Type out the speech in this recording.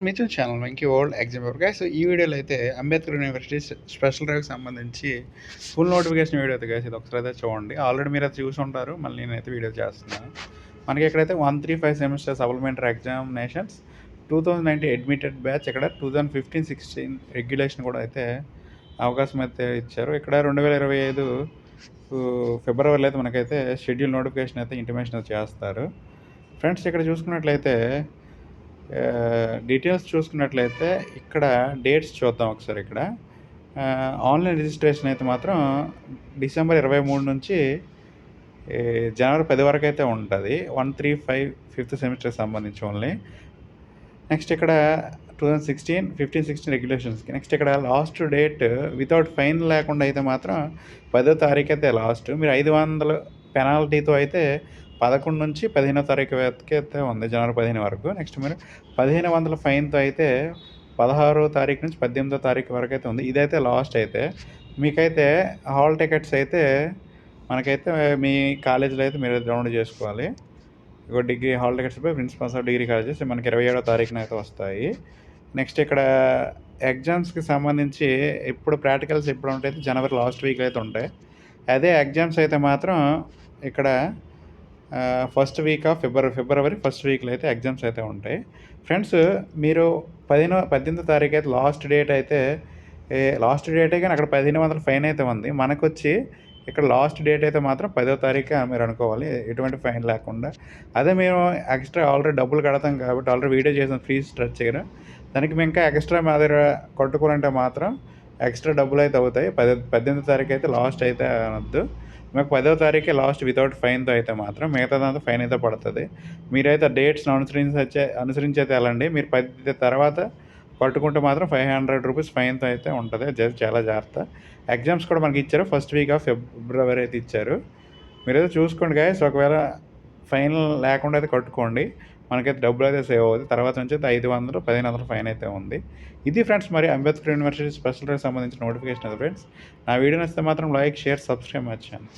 Mithun channel Venky world exam paper guys. ఈ వీడియోలో అయితే అంబేద్కర్ యూనివర్సిటీ స్పెషల్ డ్రైవ్కి సంబంధించి ఫుల్ నోటిఫికేషన్ వీడియో అయితే గైస్ ఇది ఒకసారి అయితే చూడండి. ఆల్రెడీ మీరు అయితే చూసి ఉంటారు, మళ్ళీ నేనైతే వీడియో చేస్తున్నాను. మనకి ఇక్కడైతే 135 semester supplementary examinations 2019 admitted batch, ఇక్కడ 2015-16 రెగ్యులేషన్ కూడా అయితే అవకాశం అయితే ఇచ్చారు. ఇక్కడ 2025 ఫిబ్రవరిలో అయితే మనకైతే షెడ్యూల్ నోటిఫికేషన్ అయితే ఇంటిమేషన్ చేస్తారు. ఫ్రెండ్స్ ఇక్కడ చూసుకున్నట్లయితే డీటెయిల్స్ చూసుకున్నట్లయితే ఇక్కడ డేట్స్ చూద్దాం ఒకసారి. ఇక్కడ ఆన్లైన్ రిజిస్ట్రేషన్ అయితే మాత్రం డిసెంబర్ 23 నుంచి జనవరి 10 వరకు అయితే ఉంటుంది. 135 ఫిఫ్త్ సెమిస్టర్కి సంబంధించి ఓన్లీ. నెక్స్ట్ ఇక్కడ 2015-16 రెగ్యులేషన్స్కి. నెక్స్ట్ ఇక్కడ లాస్ట్ డేట్ వితౌట్ ఫైన్ లేకుండా అయితే మాత్రం 10వ తారీఖు అయితే లాస్ట్. మీరు 500 పెనాల్టీతో అయితే 11 నుంచి 15వ తారీఖు వరకు అయితే ఉంది, జనవరి 15 వరకు. నెక్స్ట్ మీరు 1500 ఫైన్తో అయితే 16వ తారీఖు నుంచి 18వ తారీఖు వరకు అయితే ఉంది. ఇదైతే లాస్ట్. అయితే మీకైతే హాల్ టికెట్స్ అయితే మనకైతే మీ కాలేజీలో అయితే మీరు డౌన్లోడ్ చేసుకోవాలి. ఇక డిగ్రీ హాల్ టికెట్స్ పై ప్రిన్సిపల్స్ ఆఫ్ డిగ్రీ కాలేజెస్ మనకి 27వ తారీఖున అయితే వస్తాయి. నెక్స్ట్ ఇక్కడ ఎగ్జామ్స్కి సంబంధించి ఇప్పుడు ప్రాక్టికల్స్ ఎప్పుడు ఉంటాయి, జనవరి లాస్ట్ వీక్ అయితే ఉంటాయి. అదే ఎగ్జామ్స్ అయితే మాత్రం ఇక్కడ first week of February first వీక్లో అయితే ఎగ్జామ్స్ అయితే ఉంటాయి. ఫ్రెండ్స్ మీరు 18వ తారీఖు అయితే లాస్ట్ డేట్ అయితే కానీ అక్కడ 1500 ఫైన్ అయితే ఉంది. మనకు వచ్చి ఇక్కడ లాస్ట్ డేట్ అయితే మాత్రం 10వ తారీఖు మీరు అనుకోవాలి, ఎటువంటి ఫైన్ లేకుండా. అదే మేము ఎక్స్ట్రా ఆల్రెడీ డబ్బులు కడతాం కాబట్టి, ఆల్రెడీ వీడియో చేసిన ఫీజు స్ట్రక్చర్, దానికి మేము ఇంకా ఎక్స్ట్రా మా దగ్గర కట్టుకోవాలంటే మాత్రం ఎక్స్ట్రా డబ్బులు అయితే అవుతాయి. 18వ తారీఖు అయితే లాస్ట్ అయితే అనొద్దు. మాకు 10వ తారీఖే లాస్ట్ వితౌట్ ఫైన్తో అయితే మాత్రం, మిగతాదంతా ఫైన్ అయితే పడుతుంది. మీరైతే డేట్స్ని అనుసరించి అయితే వెళ్ళండి. మీరు 10 తర్వాత పట్టుకుంటే మాత్రం 500 రూపీస్ ఫైన్తో అయితే ఉంటుంది. చాలా జాగ్రత్త. ఎగ్జామ్స్ కూడా మనకి ఇచ్చారు, ఫస్ట్ వీక్ ఆఫ్ ఫిబ్రవరి అయితే ఇచ్చారు. మీరైతే చూసుకోండి గాయస్. ఒకవేళ ఫైన్ లేకుండా అయితే కట్టుకోండి, మనకైతే డబ్బులు అయితే సేవ్ అవుతుంది. తర్వాత నుంచి అయితే 500, 1500 ఫైన్ అయితే ఉంది. ఇది ఫ్రెండ్స్ మరి అంబేద్కర్ యూనివర్సిటీ స్పెషల్ డ్రైవ్కి సంబంధించిన నోటిఫికేషన్ అది ఫ్రెండ్స్. నా వీడియో నచ్చితే మాత్రం లైక్, షేర్, సబ్స్క్రైబ్ మర్చిపోయాను.